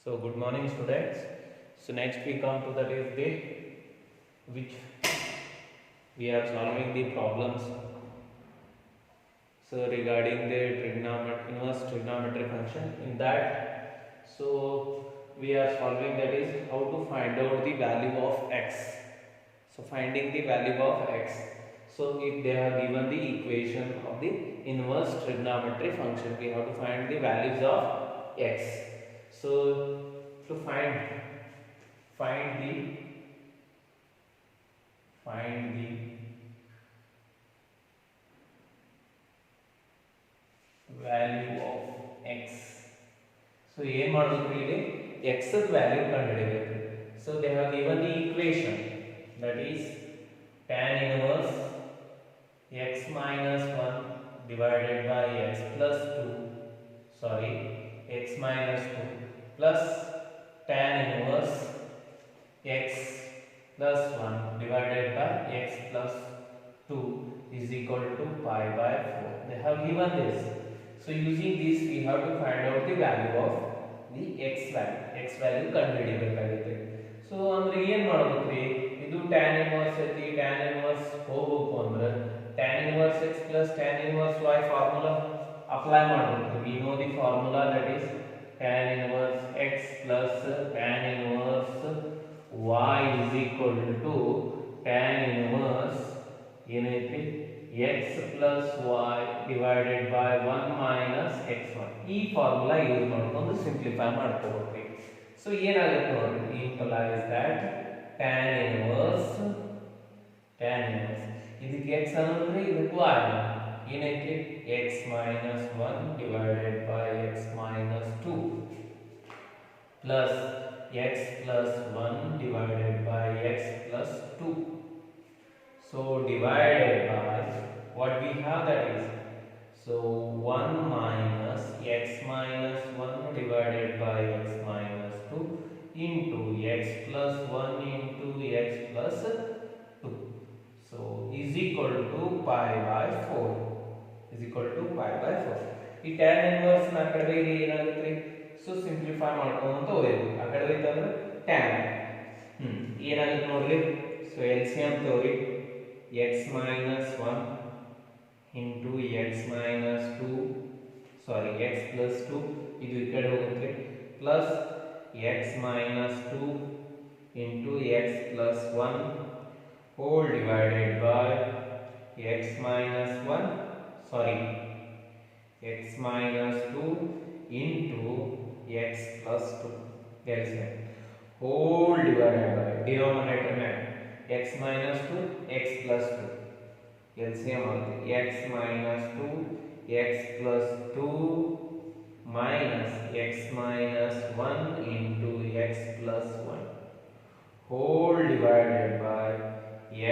So good morning students. So next we come to that is the which we are solving the problems. So regarding the inverse trigonometric function, in that so we are solving that is how to find out the value of x. So finding the value of x. So if they have given the equation of the inverse trigonometric function, we have to find the values of x. So to find the value of x. So ಏನು ಮಾಡಬೇಕು ಇಲ್ಲಿ x the value ಕಂಡುಹಿಡಿಯಬೇಕು. So they have given the equation, that is tan inverse x minus 1 divided by x plus 2, sorry, x minus 2 plus tan inverse x plus 1 divided by x plus 2 is equal to pi by 4. They have given this. So using this we have to find out the value of the x value ಕಂಡುಹಿಡಿಯಬೇಕಾಗುತ್ತೆ. So ಅಂದ್ರೆ ಏನು ಮಾಡಬೇಕ್ರಿ, ಇದು tan inverse ಐತಿ, tan inverse ಹೋಗಬೇಕು ಅಂದ್ರೆ tan inverse x plus tan inverse y formula apply ಮಾಡಬೇಕು. We know the formula, that is tan inverse x plus tan inverse y is equal to tan inverse ಏನೈತಿ x plus y divided by 1 minus x1. ಈ formula use ಮಾಡ್ಕೊಂಡು simplify ಮಾಡ್ಕೋಬೇಕು. So ಏನಾಗುತ್ತೆ ನೋಡಿ, implies that tan inverse ಇದಕ್ಕೆ x ಅನ್ನೋದ್ರೆ ಇದಕ್ಕೆ y ಏನೈತಿ x minus 1 divided by x minus 2 plus x plus 1 divided by x plus 2. So divided by what we have, that is so 1 minus x minus 1 divided by x minus 2 into x plus 1 into x plus 2. So is equal to pi by 4. Is equal to pi by 4. ಈ tan inverse ನ ಕಡೆ ಏನಾಗುತ್ತೆ, so simplify ಮಾಡ್ಕೊಂತ ಹೋಗ್ಬೇಕು. ಆ ಕಡೆ ಹೋಯ್ತಂದ್ರೆ tan ಏನಾಗುತ್ತೆ ನೋಡ್ರಿ. ಸೊ LCM ತಗೋರಿ, x minus 1 into x minus 2, sorry, x plus 2 ಇದು ಈ ಕಡೆ ಹೋಗುತ್ತೆ, plus x minus 2 into x plus 1 whole divided by x minus 1, sorry, x minus 2 into x plus 2. There is a whole divided by denominator में x minus 2 x plus 2. LCM x minus 2 x plus 2 minus x minus 1 into x plus 1 whole divided by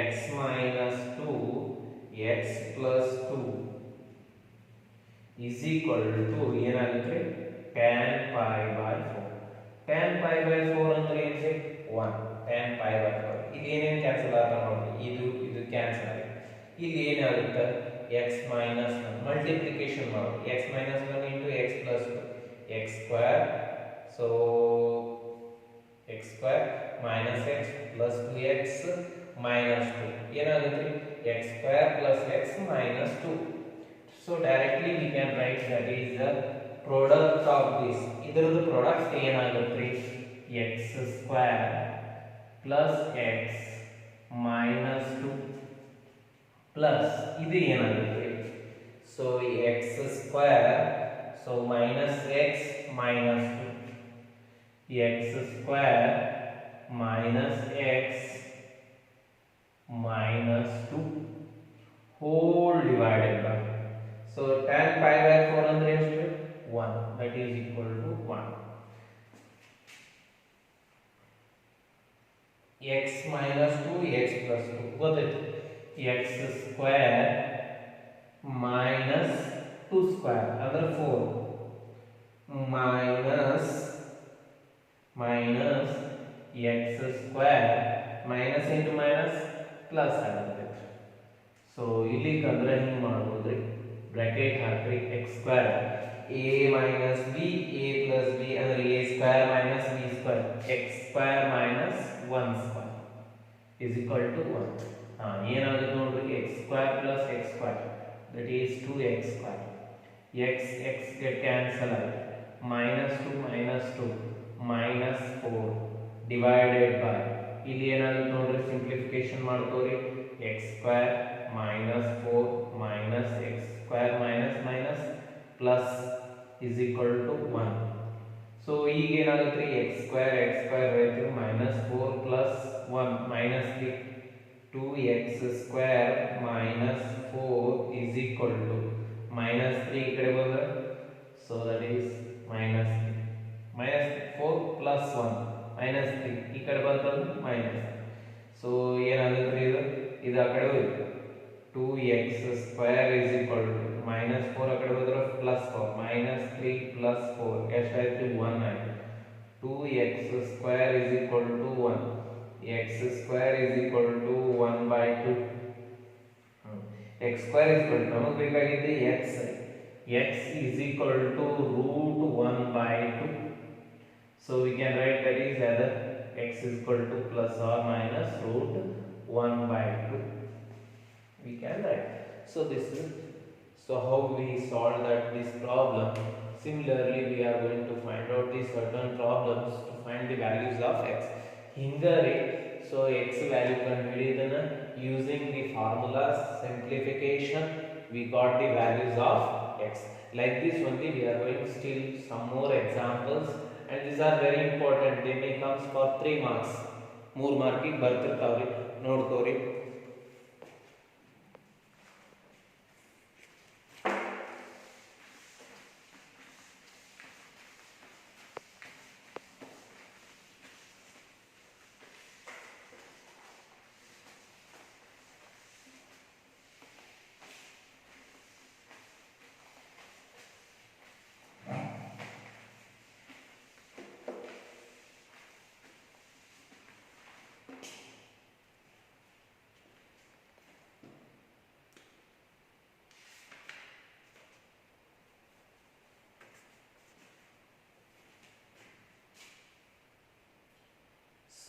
x minus 2 x plus 2 is equal to ಏನಾಗುತ್ತೆ tan pi by 4. tan pi by 4 ಅಂದ್ರೆ ಏನಿದೆ 1. tan pi by 4 ಇದು ಏನೇನು cancel ಆಗುತ್ತೆ ನೋಡಿ, ಇದು cancel ಆಗುತ್ತೆ. ಇಲ್ಲಿ ಏನಾಗುತ್ತೆ x minus 1 ಮಲ್ಟಿಪ್ಲಿಕೇಶನ್ ಮಾಡಿ x minus 1 into x plus 2 x square, so x square minus x plus 2x minus 2 ಏನಾಗುತ್ತೆ x square plus x minus 2. So directly we can write that is the product of this. ಇದರದ್ದು product ಏನಾಗುತ್ತೆ x square plus x minus 2 plus ಇದು ಏನಾಗುತ್ತೆ, so x square, so minus x minus 2 x square minus x minus 2 whole divided by, so tan pi by 4 ಅಂದ್ರೆ ಎಷ್ಟು 1, that is equal to 1. x minus 2 x plus 2 ಗೊತ್ತಾಯ್ತು, x square minus 2 square ಅಂದ್ರೆ 4 minus x square minus into minus plus ಆಗುತ್ತೆ. So ಇಲ್ಲಿ ಕಂದ್ರೆ ಹಿಂಗೆ ಮಾಡ್ಬೋದ್ರಿ, bracket ಹಾಕ್ರಿ x square a minus b, a plus b ಅಂದ್ರೆ a square minus b square, x square minus 1 square is equal to 1. ಏನಾಗುತ್ತೆ ನೋಡ್ರಿ, x square plus x square that is 2x square, x get cancel ಆಗುತ್ತೆ, minus 2 minus 4 divided by, ಇಲ್ಲಿ ಏನಾಗುತ್ತೆ ನೋಡ್ರಿ, simplification ಮಾಡ್ಕೋರಿ, x square minus 4 minus x square minus minus plus is equal to 1. So ಈಗ ಏನಾಗುತ್ತೆ, x square ರೈತು minus 4 plus 1 minus 3, 2x square minus 4 is equal to minus 3 ಈ ಕಡೆ ಬಂದ್ರೆ, so that is minus 3, minus 4 plus 1 minus 3 ಈ ಕಡೆ ಬಂದ್ರೆ minus, so ಏನಾಗುತ್ತೆ ಇದು ಆ ಕಡೆ ಹೋಯ್ತು, 2x square is equal to minus 4 ಆ ಕಡೆ ಬಂದ್ರೆ plus 4 minus 3 plus 4 ಎಷ್ಟಾಯ್ತು 1 ಆಯ್ತು, 2x square is equal to 1, x square is equal to 1 by 2, x square is equal to ನಮಗೆ ಬೇಕಾಗಿದ್ದು x is equal to root 1 by 2, so we can write that is either x is equal to plus or minus root 1 by 2, we can write. So this is how we solve this problem. Similarly we are going to find out the certain problems to find the values of x. Hingare so x value ಕಂಡುಹಿಡಿಯೋದನ್ನ using the formula simplification we got the values of x. Like this only we are going still some more examples, and these are very important, they may comes for 3 marks, 3 ಮಾರ್ಕಿಗೆ ಬರ್ತಿರ್ತಾವ್ರಿ, ನೋಡ್ಕೋರಿ.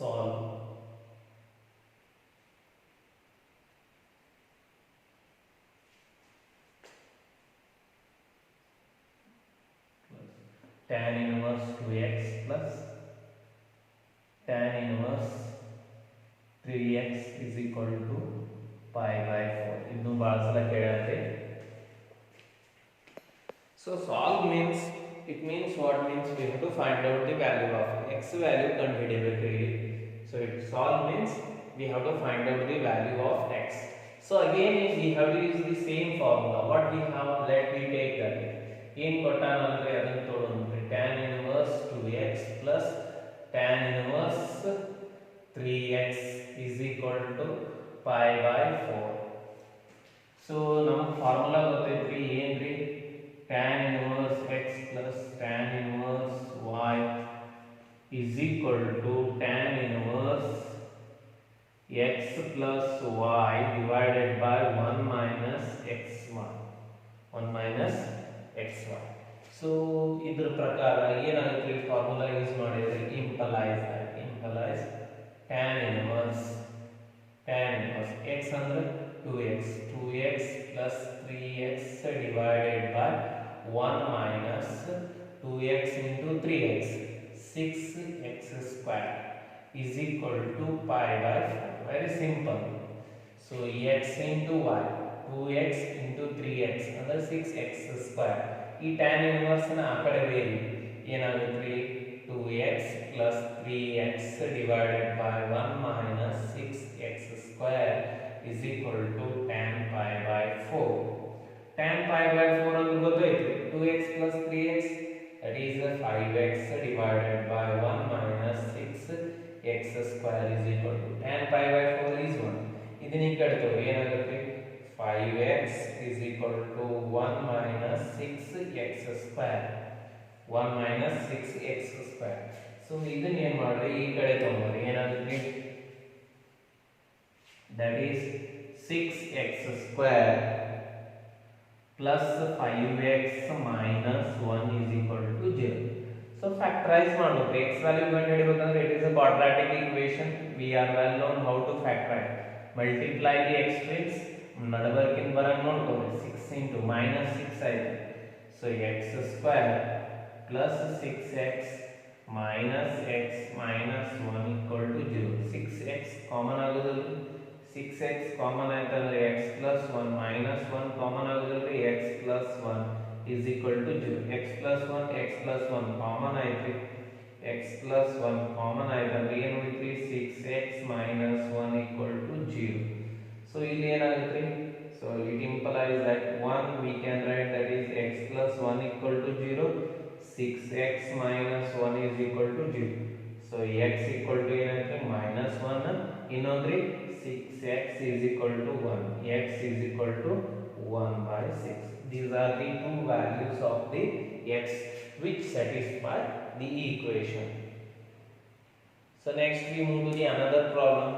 Solve tan inverse 2x plus tan inverse 3x is equal to pi by 4. ಇದನ್ನು ಬಹಳ ಸಲ ಕೇಳತ್ತೆ. So solve means, it means what means we have to find out the value of x value ಕಂಡುಹಿಡಿಯಬೇಕು ಇಲ್ಲಿ. So it solve means we have to find out the value of x. So again we have to use the same formula. What we have, let me take that. ಏನು ಕೊಟ್ಟಾನ ಅಂದ್ರೆ ಅದನ್ನು ತಗೊಂಡ್ರೆ tan inverse 2x plus tan inverse 3x is equal to pi by 4. So ನಮಗೆ formula ಗೊತ್ತೈತ್ರಿ, ಏನ್ರಿ, tan inverse x plus tan inverse y is equal to tan inverse x plus y divided by 1 minus xy, 1 minus xy. So ಇದರ ಪ್ರಕಾರ ಏನಾಗುತ್ತೆ, formula use ಮಾಡಿದ್ರೆ implies tan inverse x ಅಂದ್ರೆ 2x plus 3x divided by 1 minus 2x into 3x, 6x square is equal to pi by 4. Very simple. So x into y, 2x into 3x ಅಂದ್ರೆ 6x square. ಈ tan inverse ನ ಆ ಕಡೆ ಬೇರೆ ಏನಾಗುತ್ತೆ, 2x plus 3x divided by 1 minus 6x square is equal to tan pi by 4. Tan pi by 4 ಅಂದ್ರೆ ಗೊತ್ತಾಯ್ತು, 2x plus 3x that is 5x divided by 1 minus 6x square is equal to tan pi by 4 is 1. ಇದನ್ನ ಈ ಕಡೆ ತಗೋ, ಏನಾಗುತ್ತೆ, 5x is equal to 1 minus 6x square, 1 minus 6x square. So ಇದನ್ನ ಏನು ಮಾಡ್ರಿ, ಈ ಕಡೆ ತಗೊಂಡ್ರಿ, ಏನಾಗುತ್ತೆ, that is 6x square plus 5x minus 1 is equal to 0. So factorize ಮಾಡಬೇಕು. x value ಕಂಡುಹಿಡಿಯಬೇಕಂದ್ರೆ it is a quadratic equation. We are well known how to factorize. Multiply the extremes ನಡಬರ್ಕಿನ ಬರಂಗ್ ನೋಡ್ಕೊಳ್ಳಿ. 6 into minus 6 ಆಯ್ತು. So x square plus 6x minus x minus 1 equal to 0. 6x common ಆಗೋದಿಲ್ಲ. 6x common ಆಯ್ತಂದ್ರೆ x plus 1 minus 1 common ಆಗೋದಿಲ್ಲ. x plus 1 is equal to 0. x plus 1 common ಆಯ್ತು. x plus 1 common ಆಯ್ತಂದ್ರೆ ಏನು ಉಳಿತ್ರಿ? 6x minus 1 equal to 0. So ಇಲ್ಲಿ ಏನಾಗುತ್ತೆ? So it implies that 1 we can write that is x plus 1 equal to 0. 6x minus 1 is equal to 0. So x equal to ಏನಾಗುತ್ತೆ? minus 1. ಇನ್ನೊಂದ್ರಿ 6x is equal to 1. x is equal to 1 by 6. These are the two values of the x which satisfy the equation. So next we move to the another problem.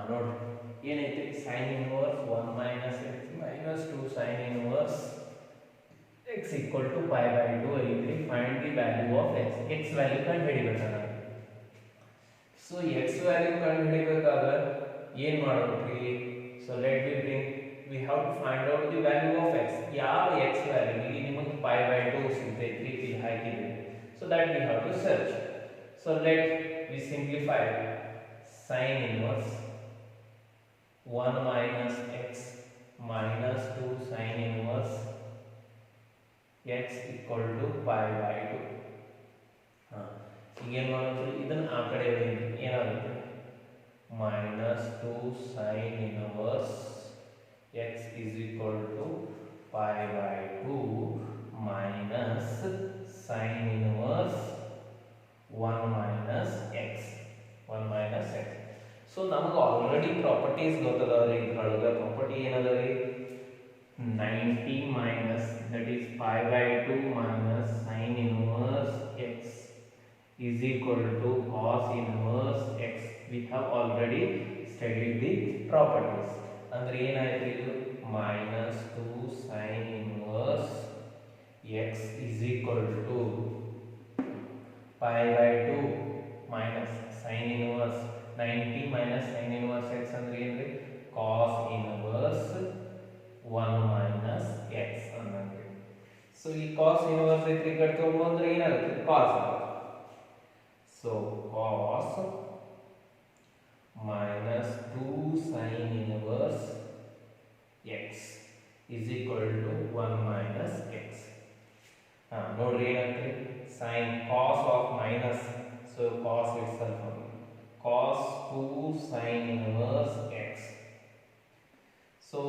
ನೋಡ್ರಿ ಏನೈತಿ? sin inverse 1 minus x minus 2 sin inverse x equal to pi by 2 ಐತ್ರಿ. find the value of x. x value ಕಂಡು ಹಿಡಿಬೇಕಾದ್ರೆ so x value ಕಂಡು ಹಿಡಿಬೇಕಾದ್ರೆ ಏನು ಮಾಡಬೇಕು? so let me bring we have to find out the value of x. ಯಾವ x value ಇಲ್ಲಿ ನಿಮಗೆ pi by 2 ಸಿಗ್ತೈತ್ರಿ ಇಲ್ಲಿ ಹಾಕಿದ್ರೆ, so that we have to search. so let we simplify. sin inverse 1 minus x minus 2 sin inverse x equal to pi by 2. ಈಗ ಏನು ಮಾಡೋದು? ಇದನ್ನ ಆ ಕಡೆ ಏನಾಗುತ್ತೆ? minus 2 sin inverse x is equal to pi by 2 minus sin inverse 1 minus x. 1 minus x. So ನಮಗೆ already properties ಗೊತ್ತದವ್ರಿ. ಇದ್ರೊಳಗೆ property ಏನದರಿ? 90 minus that is pi by 2 minus sin inverse x is equal to cos inverse x. We have already studied the properties. ಅಂದ್ರೆ ಏನಾಯ್ತು ಇದು? minus 2 sin inverse x is equal to pi by 2 minus sin inverse 90 minus sin inverse x ಅಂದ್ರೆ ಏನ್ರಿ? cos inverse 1 minus x ಅನ್ನಂಗೆ. So ಈ cos inverse ಐತ್ರಿ ಕಡೆ ತಗೊಂಡ್ರೆ ಏನಾಗುತ್ತೆ? cos. so cos minus 2 sin inverse x is equal to 1 minus x. ನೋಡ್ರಿ ಏನಾಗ್ತದೆ? sin cos of minus, so cos itself cos 2 sin inverse x. so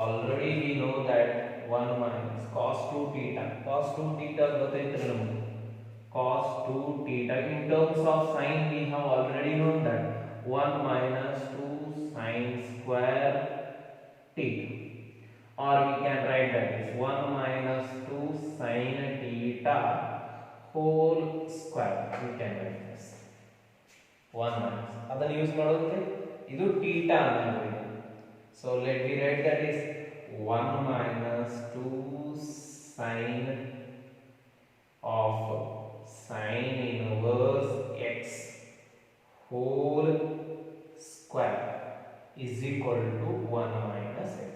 already we know that 1 minus cos 2 theta. cos 2 theta ಗೊತ್ತೈತ್ರಿ ನಮಗೆ. cos 2 theta in terms of sin we have already known that 1 minus 2 sin square theta, or we can write that is 1 minus 2 sin theta whole square. We can write this 1 minus ಅದನ್ನ use ಮಾಡೋದ್ರೆ ಇದು theta ಅನ್ನೋದು. so let me write that is 1 minus 2 sin of sin inverse x whole square is equal to 1 minus x.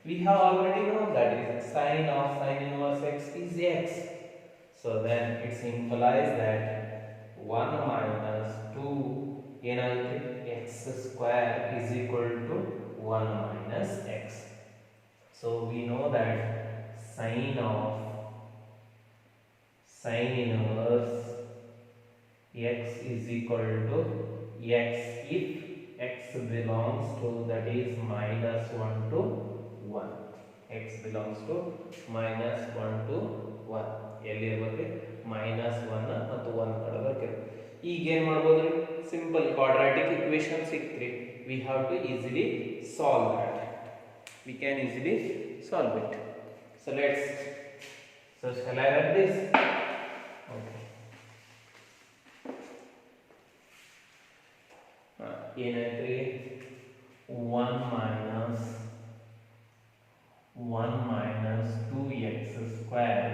We have already known that is sin of sin inverse x is x. So then it implies that 1 minus 2 x square is equal to 1 minus x. So we know that sin of sin inverse x is equal to x if x belongs to that is minus 1 to 1. x belongs to minus 1 to 1 ಎಲ್ಲಿ ಇರಬೇಕು minus 1 ಮತ್ತು 1 ಕಡೆ ಬರಬೇಕು ಈಗ ಏನು ಮಾಡಬಹುದು simple quadratic equation ಸಿಕ್ತ್ರಿ we have to easily solve that we can easily solve it so shall I write this okay ಏನೈತ್ರಿ 1 minus 2x square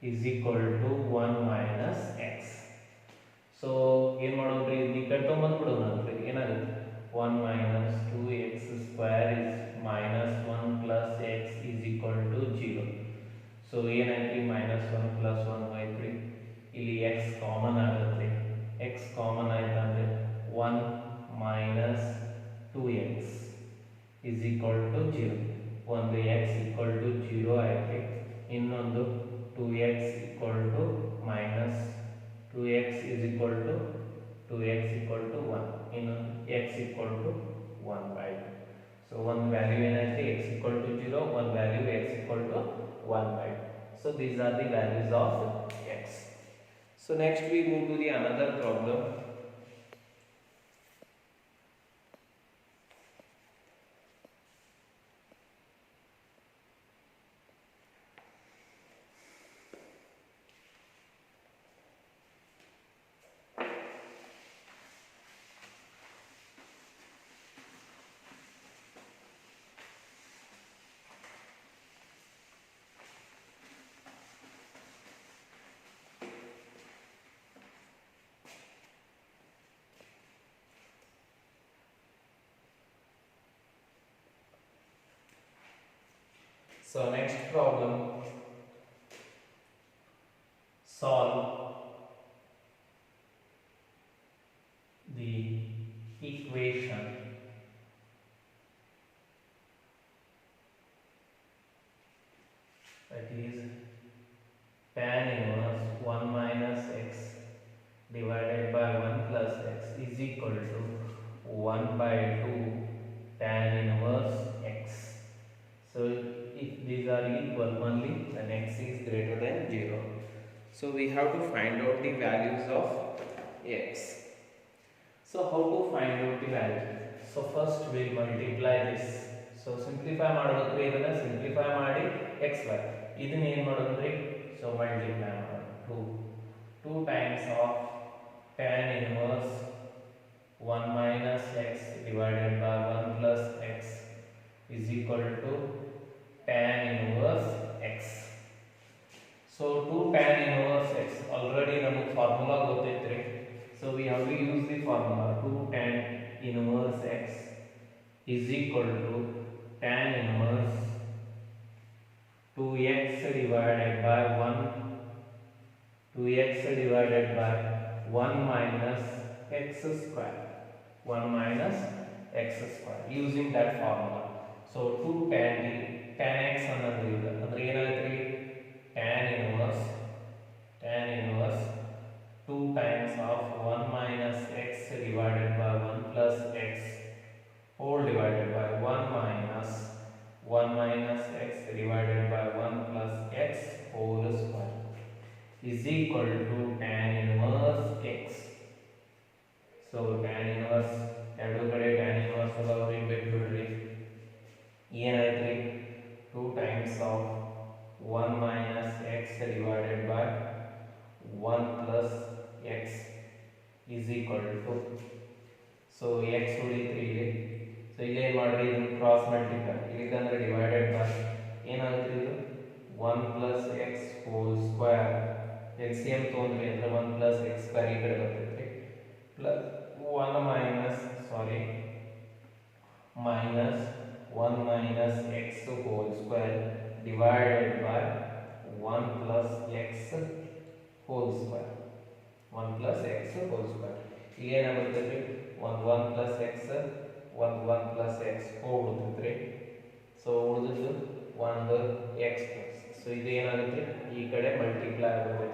is equal to 1 minus x. So ಏನು ಮಾಡೋದ್ರಿ ಈ ಕಡೆ ತಗೊಂಡ್ಬಿಡೋಣ ಅಂದ್ರೆ ಏನಾಗುತ್ತೆ 1 minus 2x square is minus 1 plus x is equal to 0. So ಏನಾಯ್ತು minus 1 plus 1 ಆಯ್ತು ಇಲ್ಲಿ x common ಆಗುತ್ತೆ x ಕಾಮನ್ ಆಯ್ತು ಅಂದ್ರೆ 1 minus 2x is equal to 0. ಒಂದು x equal to 0 ಆಯ್ತು ಇನ್ನೊಂದು 2x equal to minus 2x is equal to 2x equal to 1 ಇನ್ನೊಂದು x equal to 1 by 2. So one value ಏನಾಯ್ತು x equal to 0 one value x equal to 1 by 2. So these are the values of x. So next we move to the another problem. So next problem, solve the equation that is tan inverse 1 minus x divided by 1 plus x is equal to 1 by 2 tan inverse x. So if these are equal only then x is greater than 0. So we have to find out the values of x. So how to find out the value? So first we will multiply this. So simplify ಮಾಡಬೇಕು ಇದನ್ನ simplify ಮಾಡಿ xy ಇದನ್ನ ಏನು ಮಾಡೋದ್ರಿ so multiply ಮಾಡೋದು 2 times of tan inverse 1 minus x divided by 1 plus x is equal to tan inverse x. So 2 tan inverse x already namak formula gottaitri. So we have to use the formula 2 tan inverse x is equal to tan inverse 2x divided by 1 minus x square 1 minus x square using that formula. So 2 tan x ಅನ್ನೋದು ಅಂದ್ರೆ ಏನಾಗುತ್ತೆ tan inverse 2 times of 1 minus x divided by 1 plus x whole divided by 1 minus x divided by 1 plus x whole square is equal to tan inverse x. So tan inverse ಎರಡು ಕಡೆ tan inverse ಅದಾವ್ರಿ ಬಿಟ್ಬಿಡ್ರಿ ಏನಾಯ್ತು 2 times of 1 minus x divided by 1 plus x is equal to so x ಉಳಿತ್ರಿ ಇಲ್ಲಿ so ಇಲ್ಲಿ ಏನು ಮಾಡ್ರಿ ಇದು cross multiply ಇಲ್ಲಿಂದ್ರೆ divided by ಏನಾಗುತ್ತೆ ಇದು 1 plus x whole square LCM ತೊಗೊಂಡ್ರಿ ಅಂದ್ರೆ 1 plus x square ಈ ಕಡೆ ಬರ್ತೈತಿ plus 1 minus x whole square divided by 1 plus x whole square 1 plus x whole square ಇಲ್ಲಿ ಏನಾಗುತ್ತೆ 1 plus x 1 plus x ಹೋಗುತ್ತೆ ಸೊ ಉಳಿದಿದ್ದು 1 x plus so ಇದು ಏನಾಗುತ್ತೆ ಈ ಕಡೆ ಮಲ್ಟಿಪ್ಲೈ ಆಗುತ್ತೆ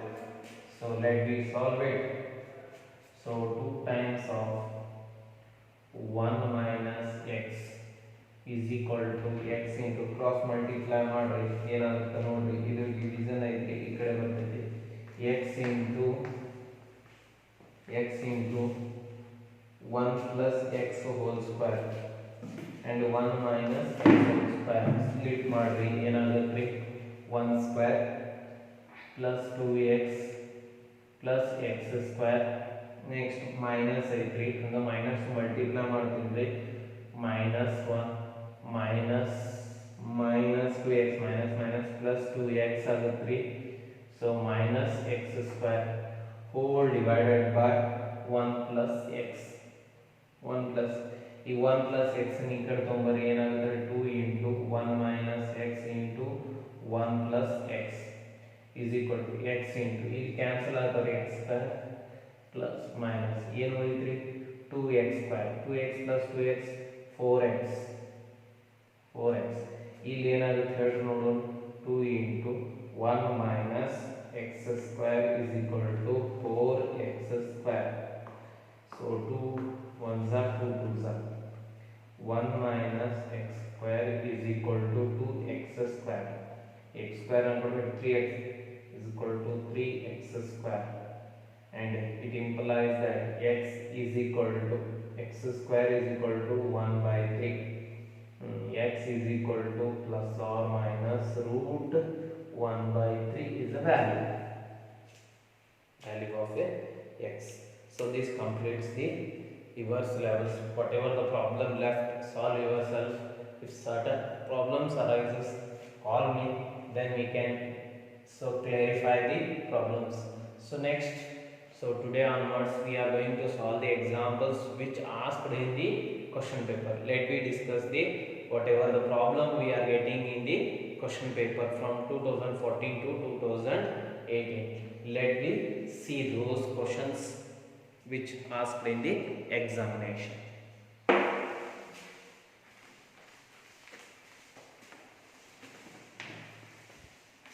so let me solve it. So 2 times of 1 minus x is equal to x into cross cross multiply ಮಾಡ್ರಿ ಏನಾಗುತ್ತೆ ನೋಡ್ರಿ, ಇದು ಡಿವಿಷನ್ ಐತಿ ಈ ಕಡೆ ಬರ್ತೈತಿ x into 1 plus x whole square and 1 minus x whole square split ಮಾಡ್ರಿ ಏನಾಗುತ್ತೆ 1 square plus 2x plus x square next minus ಐತ್ರಿ ಹಂಗ ಮೈನಸ್ ಮಲ್ಟಿಪ್ಲೈ ಮಾಡ್ತೀನಿ minus 1 minus 2x minus minus plus 2x ಆಗುತ್ತೆ so minus x square whole divided by 1 plus x 1 plus ಈ 1 plus x ನಿ ಕಡೆ ತಗೊಂಬರಿ ಏನಾಗುತ್ತೆ 2 into 1 minus x into 1 plus x is equal to x into ಇಲ್ಲಿ cancel ಆಗ್ತದೆ x square plus minus ಏನು ಉಳಿದ್ರಿ 2x square 2x plus 2x 4x ಇಲ್ಲಿ ಏನಾಗುತ್ತೆ ಹೇಳ್ರಿ ನೋಡೋಣ 2 into 1 minus x square is equal to 4x square so 2 ones are 2 twos are 1 minus x square is equal to 2x square x square and 3x is equal to 3x square and it implies that x is equal to x square is equal to 1 by 3 x is equal to plus or minus root 1 by 3 is the value of a x. So this completes the reverse levels. Whatever the problem left, solve yourself. If certain problems arises, call me, then we can clarify the problems. So next, today onwards we are going to solve the examples which asked in the question paper. Let me discuss the whatever the problem we are getting in the question paper from 2014 to 2018. Let me see those questions which asked in the examination.